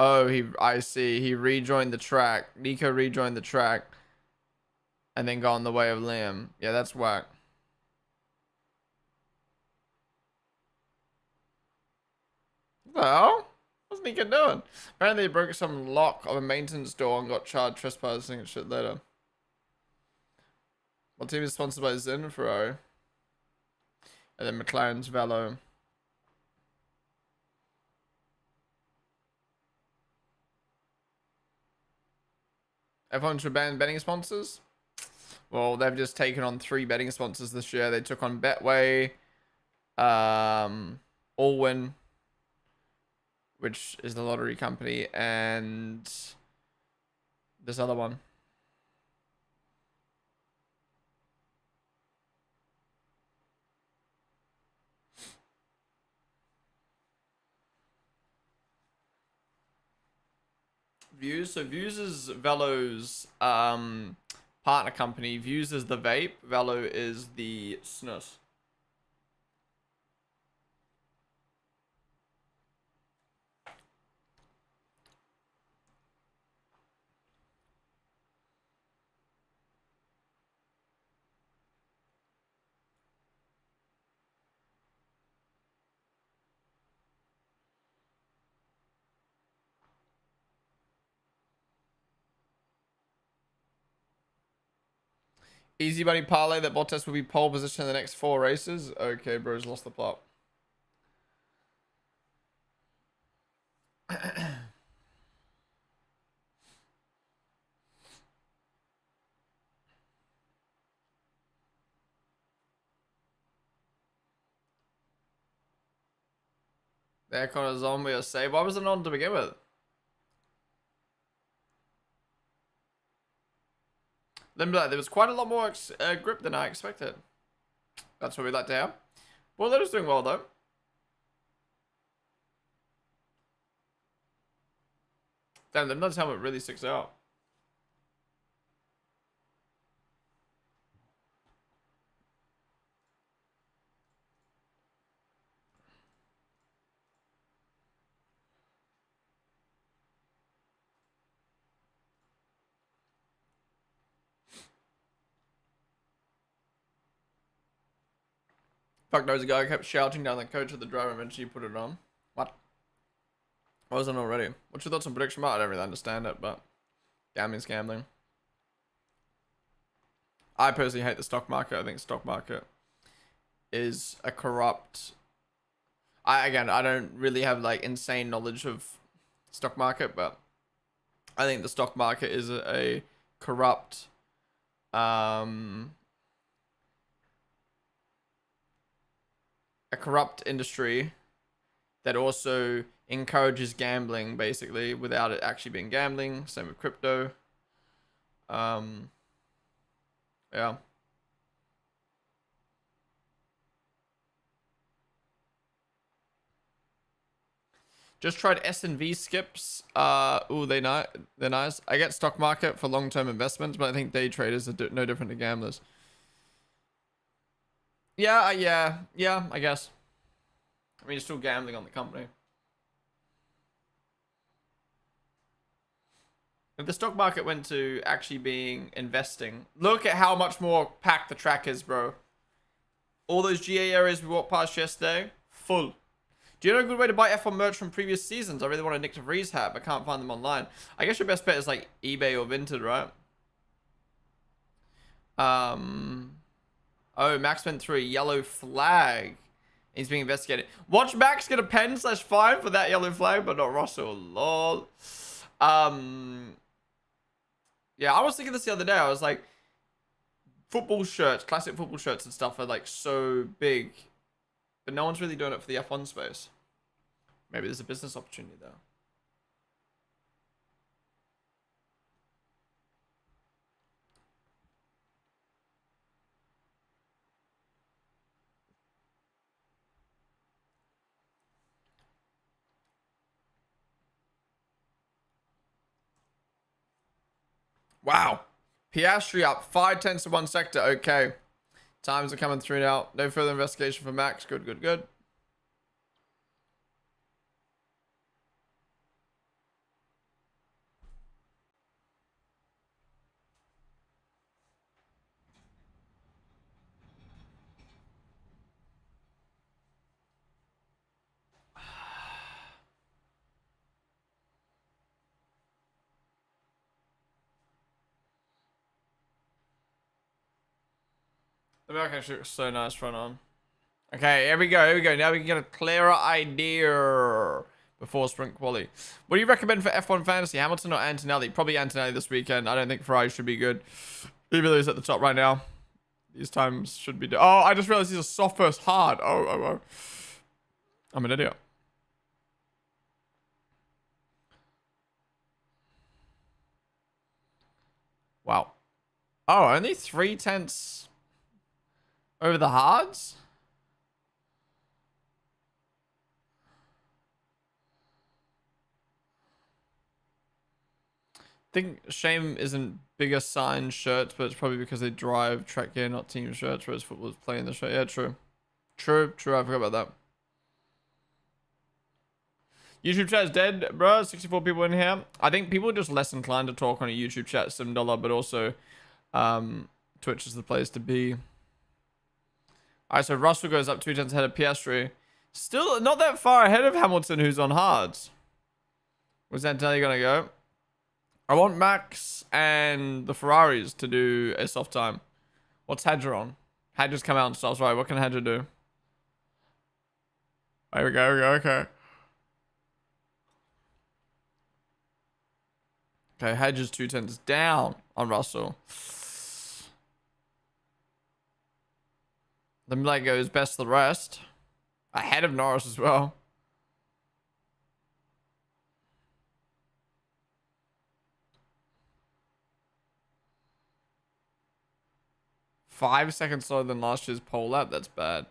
Oh, I see. He rejoined the track. Nico rejoined the track and then gone the way of Liam. Yeah, that's whack. What the hell? What's Nico doing? Apparently he broke some lock of a maintenance door and got charged trespassing and shit later. What team is sponsored by Zinfro? And then McLaren's Velo. Everyone should ban betting sponsors? Well, they've just taken on 3 betting sponsors this year. They took on Betway, Allwin, which is the lottery company, and this other one. Views. So Views is Velo's partner company. Views is the vape. Velo is the snus. Easy money parlay that Bottas will be pole position in the next 4 races. Okay, bro's lost the plot. The aircon is on. We are safe. Why was it on to begin with? Limbo, there was quite a lot more grip than I expected. That's what we like to have. Well, they're just doing well though. Damn, Limbo's helmet really sticks out. Fuck knows, a guy kept shouting down the coach of the driver and eventually put it on. What? I wasn't already. What's your thoughts on prediction market? I don't really understand it, but gambling's gambling. I personally hate the stock market. I think stock market is a corrupt... I don't really have like insane knowledge of stock market, but I think the stock market is a corrupt industry that also encourages gambling basically without it actually being gambling. Same with crypto. Yeah. Just tried S&V skips. Ooh, they're nice. I get stock market for long-term investments, but I think day traders are no different to gamblers. Yeah, I guess. I mean, you're still gambling on the company. If the stock market went to actually being investing, look at how much more packed the track is, bro. All those GA areas we walked past yesterday, full. Do you know a good way to buy F1 merch from previous seasons? I really want a Nick DeVries hat, but can't find them online. I guess your best bet is like eBay or Vinted, right? Oh, Max went through a yellow flag. He's being investigated. Watch Max get a pen/fine for that yellow flag, but not Russell. Lol. Yeah, I was thinking this the other day. I was like, football shirts, classic football shirts and stuff are like so big, but no one's really doing it for the F1 space. Maybe there's a business opportunity there. Wow. Piastri up 5/10 to 1 sector. Okay. Times are coming through now. No further investigation for Max. Good, good, good. The back actually looks so nice front on. Okay, here we go. Here we go. Now we can get a clearer idea before sprint quali. What do you recommend for F1 fantasy? Hamilton or Antonelli? Probably Antonelli this weekend. I don't think Ferrari should be good. Even though he's at the top right now. These times should be... Oh, I just realized he's a soft first hard. Oh. I'm an idiot. Wow. Oh, only 3/10 over the hards? I think shame isn't bigger signed shirts, but it's probably because they drive track gear, not team shirts, whereas football's playing the shirt. Yeah, true. True. I forgot about that. YouTube chat is dead, bro. 64 people in here. I think people are just less inclined to talk on a YouTube chat, $7, but also Twitch is the place to be. Alright, so Russell goes up 2/10 ahead of Piastri. Still not that far ahead of Hamilton, who's on hards. Where's Antonelli gonna go? I want Max and the Ferraris to do a soft time. What's Hadger on? Hadger's come out and stuff. Right, what can Hadger do? There we go, okay. Okay, Hadger's 2/10 down on Russell. The Millet goes best of the rest. Ahead of Norris as well. Five seconds slower than last year's pole lap. That's bad.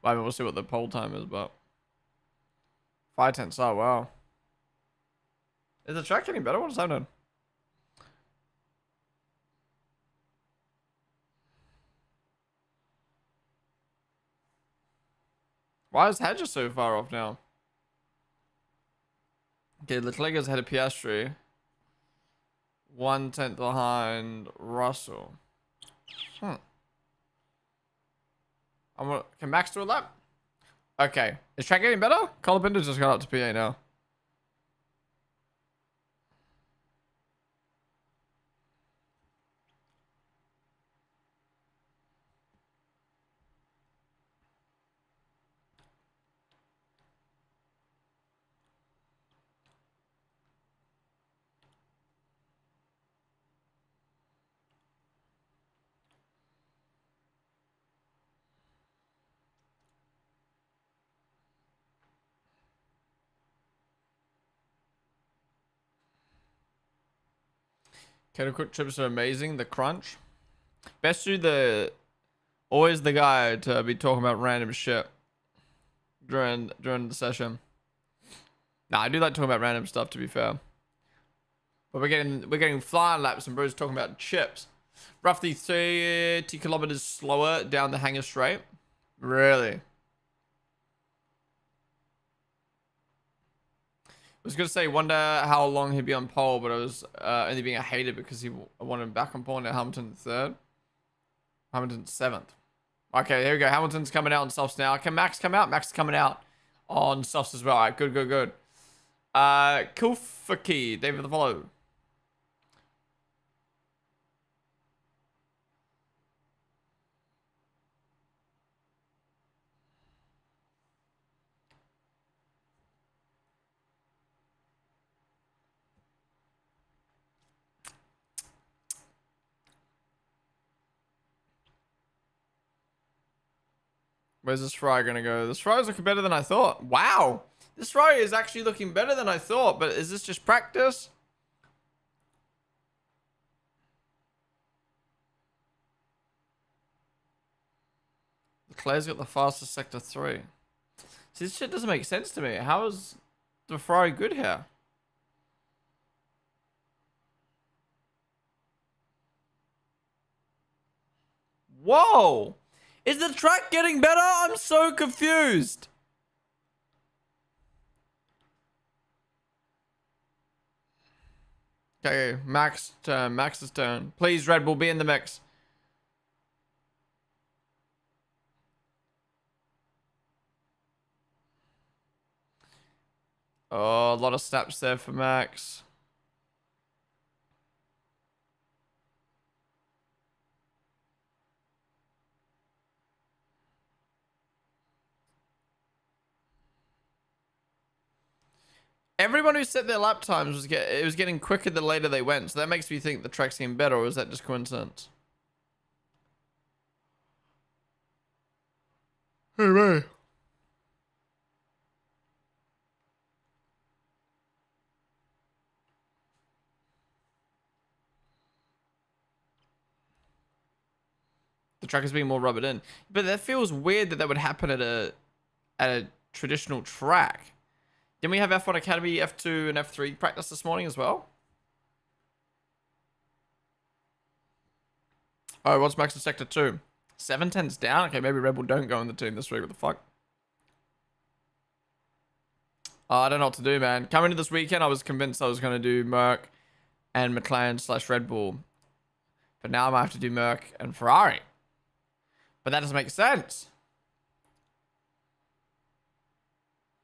Well, I mean, we'll see what the pole time is, but 5/10. Oh, wow. Is the track getting better? What is happening? Why is Hadger so far off now? Okay, Leclerc is ahead of Piastri. 1/10 behind Russell. Can Max do a lap? Okay. Is track getting better? Colabinder's just got up to P8 now. Kettle cooked chips are amazing. The crunch. Best do the... Always the guy to be talking about random shit during the session. Nah, I do like talking about random stuff, to be fair. But we're getting flying laps and bro's talking about chips. Roughly 30 kilometers slower down the hangar straight. Really? I was going to say, wonder how long he'd be on pole, but I was only being a hater because I wanted him back on pole. Now Hamilton 3rd. Hamilton 7th. Okay, here we go. Hamilton's coming out on softs now. Can Max come out? Max is coming out on softs as well. All right, good. Kulfaki, David for the follow. Where's this Ferrari gonna go? This Ferrari's looking better than I thought. Wow! This Ferrari is actually looking better than I thought, but is this just practice? Leclerc's got the fastest sector 3. See, this shit doesn't make sense to me. How is the Ferrari good here? Whoa! Is the track getting better? I'm so confused. Okay, Max's turn. Please, Red Bull, be in the mix. Oh, a lot of snaps there for Max. Everyone who set their lap times it was getting quicker the later they went. So that makes me think the track's getting better, or is that just coincidence? Hey, man. The track is being more rubbered in, but that feels weird that would happen at a traditional track. Didn't we have F1 Academy, F2, and F3 practice this morning as well? Oh, what's Max in Sector 2? 710's down? Okay, maybe Red Bull don't go in the team this week. What the fuck? Oh, I don't know what to do, man. Coming to this weekend, I was convinced I was going to do Merc and McLaren / Red Bull. But now I might have to do Merc and Ferrari. But that doesn't make sense.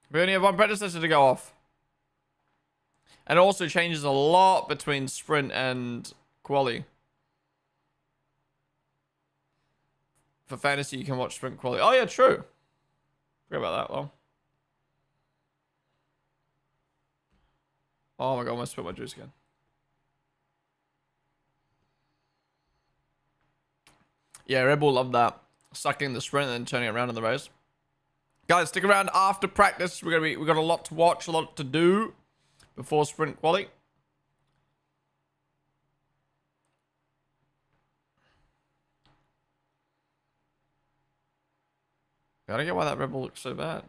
We only have one predecessor to go off. And it also changes a lot between sprint and quali. For fantasy, you can watch sprint quali. Oh, yeah, true. Forget about that, though. Oh, my God, I almost spit my juice again. Yeah, Red Bull love that. Sucking the sprint and then turning it around in the race. Guys, stick around after practice. We got a lot to watch, a lot to do before sprint quali. I don't get why that Red Bull looks so bad.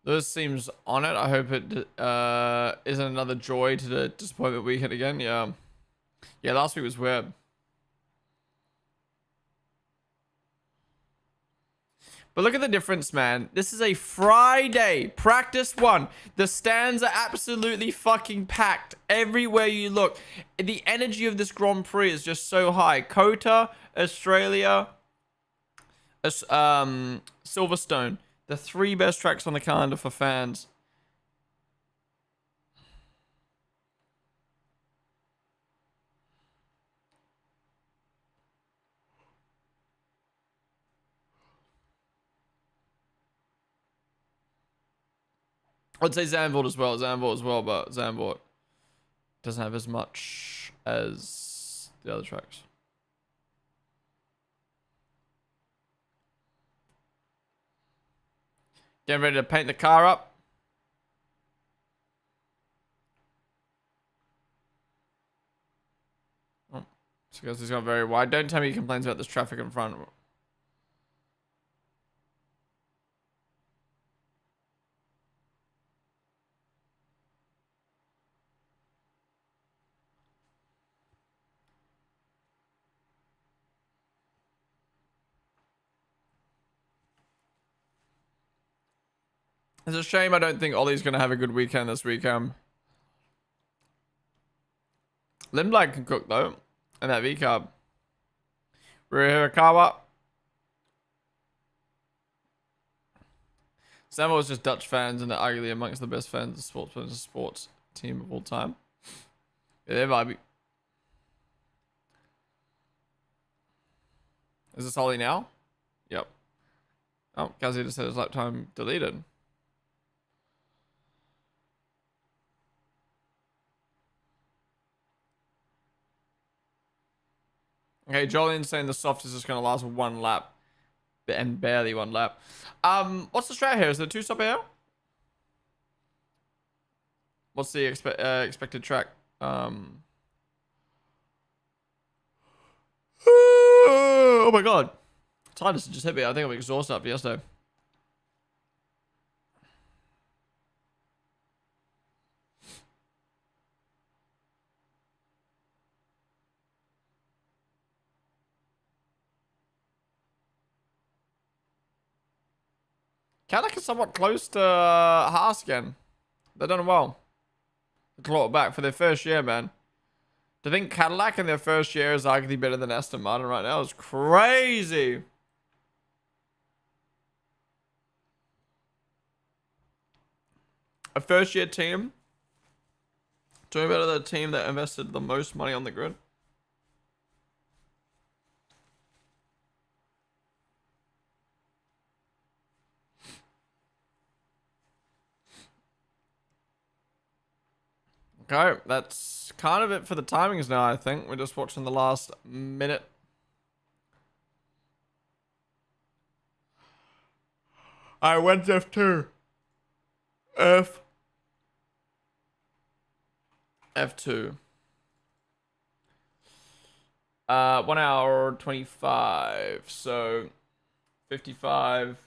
This seems on it. I hope it isn't another joy to the disappointment weekend again. Yeah. Yeah, last week was weird. But look at the difference, man. This is a Friday. Practice 1. The stands are absolutely fucking packed everywhere you look. The energy of this Grand Prix is just so high. Kota, Australia, Silverstone. The 3 best tracks on the calendar for fans. I'd say Zandvoort as well, but Zandvoort doesn't have as much as the other tracks. Getting ready to paint the car up. Oh, so guys, he's gone very wide. Don't tell me he complains about this traffic in front. It's a shame I don't think Ollie's going to have a good weekend this weekend. Lindblad can cook, though. And that V-carb. Hirakawa. Samuel was just Dutch fans and they're arguably amongst the best fans of sports team of all time. Yeah, they're vibey. Is this Ollie now? Yep. Oh, Kazi just said his lap time deleted. Okay, Jolene's saying the soft is just going to last 1 lap. And barely 1 lap. What's the strat here? Is there 2 stop here? What's the expected track? Oh my God. Titus just hit me. I think I'm exhausted after yesterday. Cadillac is somewhat close to Haas again. They've done well. They clawed back for their first year, man. To think Cadillac in their first year is arguably better than Aston Martin right now is crazy. A first year team. Talking about the team that invested the most money on the grid. Okay, that's kind of it for the timings now, I think. We're just watching the last minute. I went F2. F2. 1 hour 25. So 55.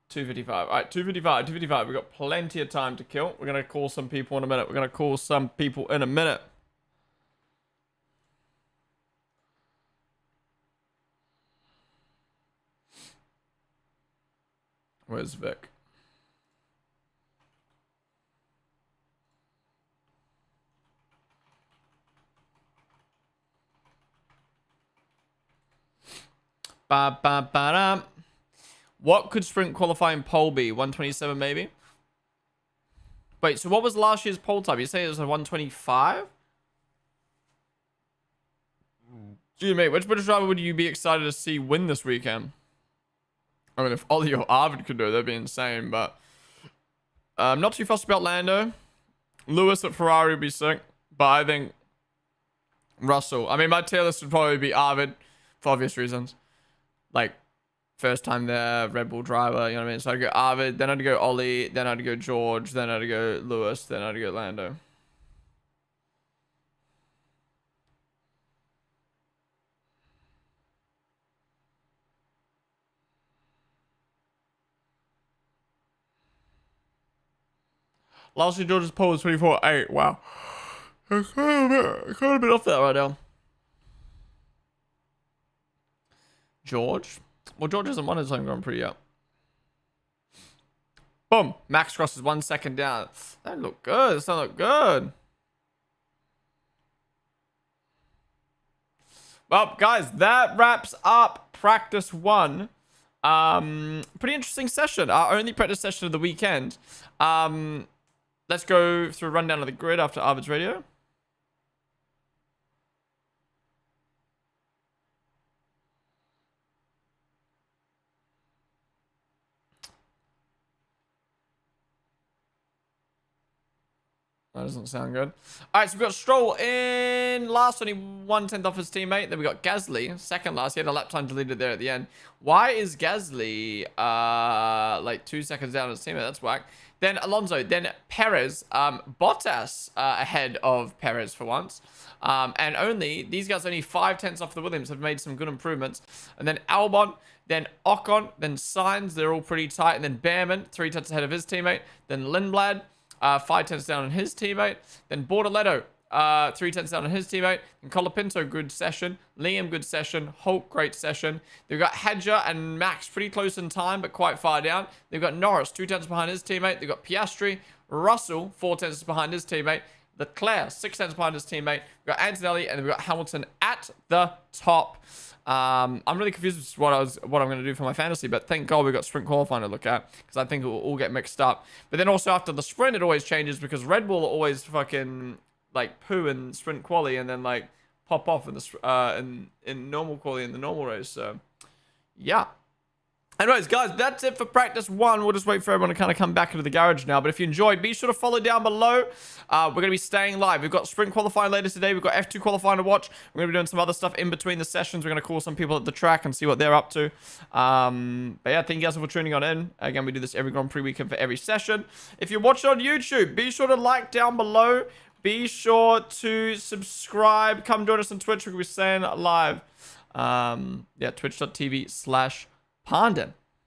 255. All right, 255. 255. We've got plenty of time to kill. We're going to call some people in a minute. Where's Vic? Ba ba ba da. What could sprint qualifying pole be? 127 maybe? Wait, so what was last year's pole time? You say it was a 125? Gee, mate, which British driver would you be excited to see win this weekend? I mean, if Ollie or Arvid could do it, that'd be insane, but... I'm not too fussed about Lando. Lewis at Ferrari would be sick, but I think... Russell. I mean, my tier list would probably be Arvid, for obvious reasons. Like, first time there, Red Bull driver, you know what I mean? So I'd go Arvid, then I'd go Ollie, then I'd go George, then I'd go Lewis, then I'd go Lando. Last year, George's pole was 24.8. Wow. I'm kind of a bit off that right now. George? Well, George hasn't won his home Grand Prix yet. Boom. Max crosses 1 second down. That look good. That look good. Well, guys, that wraps up practice 1. Pretty interesting session. Our only practice session of the weekend. Let's go through a rundown of the grid after Arvid's radio. That doesn't sound good. All right, so we've got Stroll in last, only 1/10 off his teammate. Then we got Gasly, second last. He had a lap time deleted there at the end. Why is Gasly like 2 seconds down on his teammate? That's whack. Then Alonso, then Perez, Bottas ahead of Perez for once. And only, these guys only 5/10 off the Williams have made some good improvements. And then Albon, then Ocon, then Sainz, they're all pretty tight. And then Behrman, 3/10 ahead of his teammate. Then Lindblad, 5/10 down on his teammate. Then Bortoletto, 3/10 down on his teammate. And Colapinto, good session. Liam, good session. Hulk, great session. They've got Hadja and Max pretty close in time, but quite far down. They've got Norris, 2/10 behind his teammate. They've got Piastri, Russell, 4/10 behind his teammate. Leclerc, 6/10 behind his teammate. We've got Antonelli, and we've got Hamilton at the top. I'm really confused with what I'm going to do for my fantasy, but thank God we've got sprint qualifying to look at, because I think it will all get mixed up. But then also after the sprint, it always changes, because Red Bull always fucking like poo in sprint quali and then like pop off in the in normal quali in the normal race. So yeah. Anyways, guys, that's it for practice 1. We'll just wait for everyone to kind of come back into the garage now. But if you enjoyed, be sure to follow down below. We're going to be staying live. We've got sprint qualifying later today. We've got F2 qualifying to watch. We're going to be doing some other stuff in between the sessions. We're going to call some people at the track and see what they're up to. But yeah, thank you guys for tuning on in. Again, we do this every Grand Prix weekend for every session. If you're watching on YouTube, be sure to like down below. Be sure to subscribe. Come join us on Twitch. We're going to be staying live. Yeah, twitch.tv/Ponden.